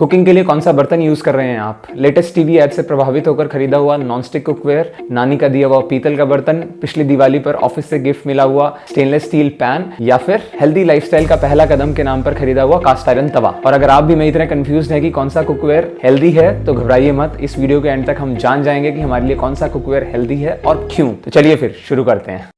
Cooking के लिए कौन सा बर्तन यूज कर रहे हैं आप? लेटेस्ट टीवी एड से प्रभावित होकर खरीदा हुआ नॉनस्टिक कुकवेयर, नानी का दिया हुआ पीतल का बर्तन, पिछली दिवाली पर ऑफिस से गिफ्ट मिला हुआ स्टेनलेस स्टील पैन, या फिर हेल्दी लाइफस्टाइल का पहला कदम के नाम पर खरीदा हुआ कास्ट आयरन तवा। और अगर आप भी मेरी तरह कंफ्यूज है कि कौन सा कुकवेयर हेल्दी है तो घबराइए मत, इस वीडियो के एंड तक हम जान जाएंगे कि हमारे लिए कौन सा कुकवेयर हेल्दी है और क्यों। तो चलिए फिर शुरू करते हैं।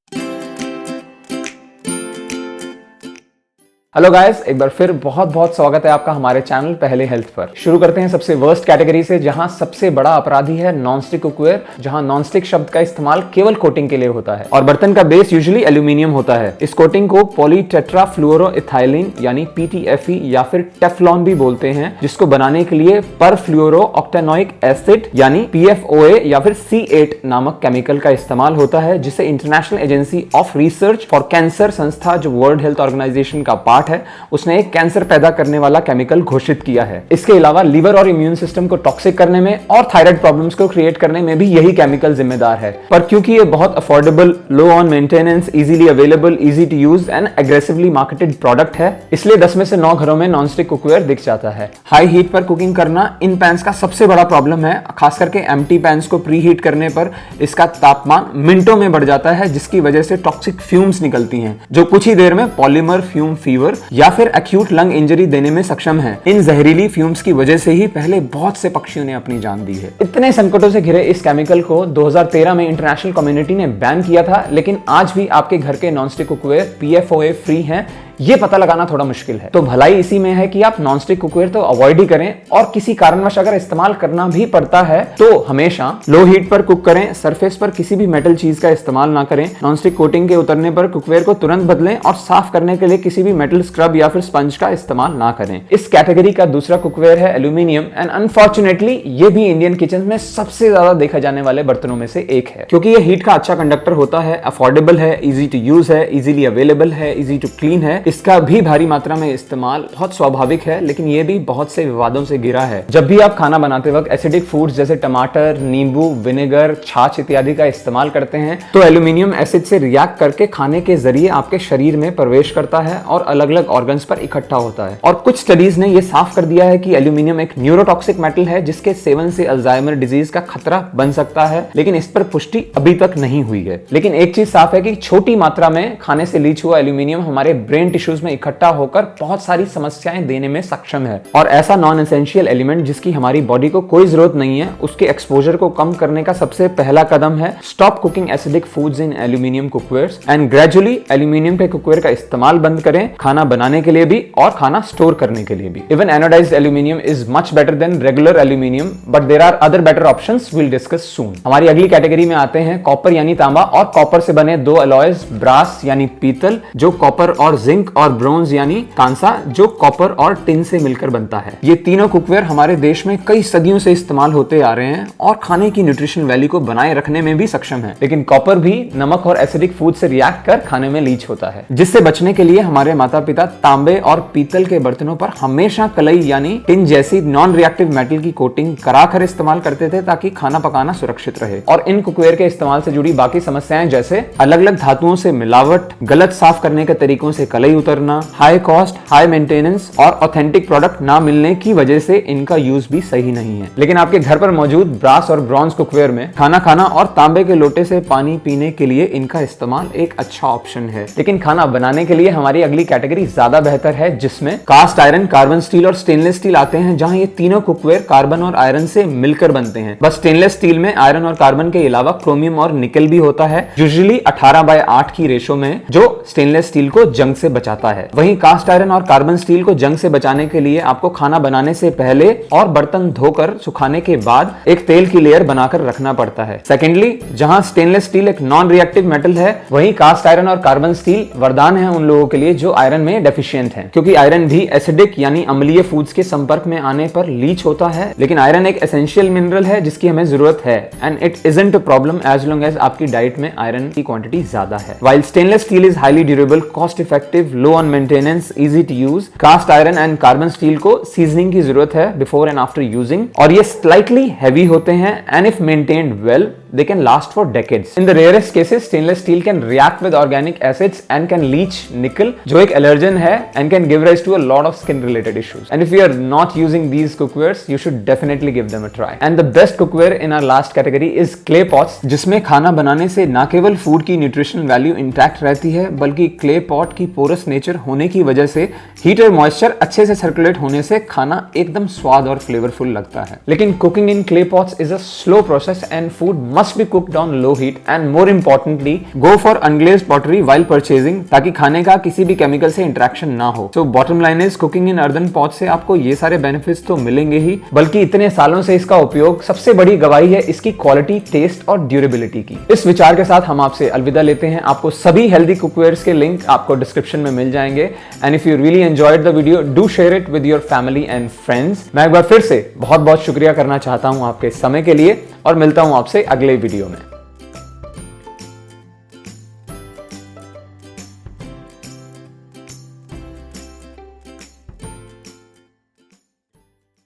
हेलो गाइस, एक बार फिर बहुत बहुत स्वागत है आपका हमारे चैनल पहले हेल्थ पर। शुरू करते हैं सबसे वर्स्ट कैटेगरी से, जहां सबसे बड़ा अपराधी है नॉनस्टिक कुकवेयर, जहां नॉनस्टिक शब्द का इस्तेमाल केवल कोटिंग के लिए होता है और बर्तन का बेस यूजुअली एल्यूमिनियम होता है। इस कोटिंग को पॉलीटेट्राफ्लुओरोइथाइलिन यानी PTFE या फिर टेफ्लॉन भी बोलते हैं, जिसको बनाने के लिए परफ्लुओरो ऑक्टेनोइक एसिड यानी PFOA या फिर C8 नामक केमिकल का इस्तेमाल होता है, जिसे international agency of research for cancer संस्था, जो वर्ल्ड हेल्थ ऑर्गेनाइजेशन का पार्ट है, उसने एक कैंसर पैदा करने वाला केमिकल घोषित किया है। इसके अलावा लीवर और इम्यून सिस्टम को टॉक्सिक करने में और थायराइड प्रॉब्लम्स को क्रिएट करने में भी यही केमिकल जिम्मेदार है। पर क्योंकि ये बहुत affordable, low on maintenance, easily available, easy to use and aggressively marketed product है, इसलिए 10 में से 9 घरों में नॉनस्टिक कुकवेयर दिख जाता है। हाई हीट पर कुकिंग करना इन पैन्स का सबसे बड़ा प्रॉब्लम है। खास करके एम्प्टी पैन्स को प्री हीट करने पर इसका तापमान मिनटों में बढ़ जाता है, जिसकी वजह से टॉक्सिक फ्यूम्स निकलती हैं, जो कुछ ही देर में पॉलीमर फ्यूम फीवर या फिर एक्यूट लंग इंजरी देने में सक्षम है। इन जहरीली फ्यूम्स की वजह से ही पहले बहुत से पक्षियों ने अपनी जान दी है। इतने संकटों से घिरे इस केमिकल को 2013 में इंटरनेशनल कम्युनिटी ने बैन किया था, लेकिन आज भी आपके घर के नॉनस्टिक कुकवेयर PFOA फ्री हैं, ये पता लगाना थोड़ा मुश्किल है। तो भलाई इसी में है कि आप नॉनस्टिक कुकवेयर तो अवॉइड ही करें, और किसी कारणवश अगर इस्तेमाल करना भी पड़ता है तो हमेशा लो हीट पर कुक करें, सरफेस पर किसी भी मेटल चीज का इस्तेमाल ना करें। नॉनस्टिक कोटिंग के उतरने पर कुकवेयर को तुरंत बदलें और साफ करने के लिए किसी भी मेटल स्क्रब या फिर स्पंज का इस्तेमाल ना करें। इस कैटेगरी का दूसरा कुकवेयर है एल्यूमिनियम, एंड अनफॉर्चुनेटली ये भी इंडियन किचन में सबसे ज्यादा देखा जाने वाले बर्तनों में से एक है, क्योंकि ये हीट का अच्छा कंडक्टर होता है, अफोर्डेबल है, इजी टू यूज है, इजीली अवेलेबल है, इजी टू क्लीन है। इसका भी भारी मात्रा में इस्तेमाल बहुत स्वाभाविक है, लेकिन यह भी बहुत से विवादों से घिरा है। जब भी आप खाना बनाते वक्त एसिडिक फूड्स जैसे टमाटर, नींबू, विनेगर, छाछ इत्यादि का इस्तेमाल करते हैं तो एल्यूमिनियम एसिड से रिएक्ट करके खाने के जरिए आपके शरीर में प्रवेश करता है और अलग अलग ऑर्गन्स पर इकट्ठा होता है। और कुछ स्टडीज ने यह साफ कर दिया है कि एल्यूमिनियम एक न्यूरोटॉक्सिक मेटल है, जिसके सेवन से अल्जाइमर डिजीज का खतरा बन सकता है, लेकिन इस पर पुष्टि अभी तक नहीं हुई है। लेकिन एक चीज साफ है कि छोटी मात्रा में खाने से लीच हुआ एल्यूमिनियम हमारे ब्रेन टिश्यूज में इकट्ठा होकर बहुत सारी समस्याएं देने में सक्षम है। और ऐसा नॉन एसेंशियल एलिमेंट जिसकी हमारी बॉडी को कोई जरूरत नहीं है, उसके एक्सपोजर को कम करने का सबसे पहला कदम है stop cooking acidic foods in aluminium cookwares and gradually aluminium के कुकवेयर का इस्तेमाल बंद करें, खाना बनाने के लिए भी और खाना स्टोर करने के लिए भी। Even anodized aluminium is much better than regular aluminium, but there are other better options, will discuss soon. हमारी अगली कैटेगरी में आते हैं कॉपर यानी तांबा और कॉपर से बने 2 अलॉयज, ब्रास यानी पीतल जो कॉपर और जिंक, और ब्रोंज यानी तांसा जो कॉपर और टिन से मिलकर बनता है। ये तीनों कुकवेयर हमारे देश में कई सदियों से इस्तेमाल होते आ रहे हैं और खाने की न्यूट्रिशन वैल्यू को बनाए रखने में भी सक्षम है। लेकिन कॉपर भी नमक और एसिडिक फूड से रिएक्ट कर खाने में लीच होता है, जिससे बचने के लिए हमारे माता पिता तांबे और पीतल के बर्तनों पर हमेशा कलई यानी टिन जैसी नॉन रिएक्टिव मेटल की कोटिंग कराकर इस्तेमाल करते थे, ताकि खाना पकाना सुरक्षित रहे। और इन कुकवेयर के इस्तेमाल से जुड़ी बाकी समस्याएं जैसे अलग अलग धातुओं से मिलावट, गलत साफ करने के तरीकों से कलई उतरना, हाई कॉस्ट, हाई मेंटेनेंस और ऑथेंटिक प्रोडक्ट ना मिलने की वजह से इनका यूज भी सही नहीं है। लेकिन आपके घर पर मौजूद ब्रास और ब्रॉन्ज कुकवेयर में खाना खाना और तांबे के लोटे से पानी पीने के लिए इनका इस्तेमाल एक अच्छा ऑप्शन है। लेकिन खाना बनाने के लिए हमारी अगली कैटेगरी ज्यादा बेहतर है, जिसमें कास्ट आयरन, कार्बन स्टील और स्टेनलेस स्टील आते हैं, जहां ये तीनों कुकवेयर कार्बन और आयरन से मिलकर बनते हैं। बस स्टेनलेस स्टील में आयरन और कार्बन के अलावा क्रोमियम और निकल भी होता है, यूजुअली 18/8 की रेशो में, जो स्टेनलेस स्टील को जंग से बचाता है। वहीं कास्ट आयरन और कार्बन स्टील को जंग से बचाने के लिए आपको खाना बनाने से पहले और बर्तन धोकर सुखाने के बाद एक तेल की लेयर बनाकर रखना पड़ता है। सेकेंडली, जहां स्टेनलेस स्टील एक नॉन रिएक्टिव मेटल है, वहीं कास्ट आयरन और कार्बन स्टील वरदान है उन लोगों के लिए जो आयरन में डेफिशिएंट हैं, क्योंकि आयरन भी एसिडिक यानी अम्लीय फूड्स के संपर्क में आने पर लीच होता है। लेकिन आयरन एक एसेंशियल मिनरल है जिसकी हमें जरूरत है, and it isn't a problem as long as आपकी डाइट में आयरन की क्वांटिटी ज्यादा है। While stainless steel is highly durable, cost effective, low on maintenance, easy to use, cast iron and carbon steel को सीजनिंग की जरूरत है before and after using, और ये स्लाइटली हैवी होते हैं, and if maintained well they can last for decades. In the rarest cases, stainless steel can react with organic acids and can leach nickel, जो एक allergen है, and can give rise to a lot of skin related issues. And if you are not using these cookwares, you should definitely give them a try. And the best cookware in our last category is clay pots, जिसमें खाना बनाने से ना केवल food की nutritional value intact रहती है, बल्कि क्ले पॉट की पोरस नेचर होने की वजह से हीट और मॉइस्चर अच्छे से सर्कुलेट होने से खाना एकदम स्वाद और फ्लेवरफुल लगता है. लेकिन cooking in clay pots is a slow process and food must be cooked on low heat. And more importantly, go for unglazed pottery while purchasing, ताकि खाने का किसी भी केमिकल से इंटरेक्शन ना हो. So bottom line is, cooking in earthen pot से आपको ये सारे बेनिफिट्स तो मिलेंगे ही, बल्कि इतने सालों से इसका उपयोग सबसे बड़ी गवाही है इसकी क्वालिटी, टेस्ट और ड्यूरेबिलिटी की. इस विचार के साथ हम आपसे अलविदा लेते हैं. आपको सभी हेल्दी कुकवेयर्स के लिंक आपको डिस्क्रिप्शन में मिल जाएंगे. And if you really enjoyed the video, do share it with your family and friends. मैं एक बार फिर से बहुत बहुत शुक्रिया करना चाहता हूं आपके समय के लिए और मिलता हूं आपसे अगले वीडियो में.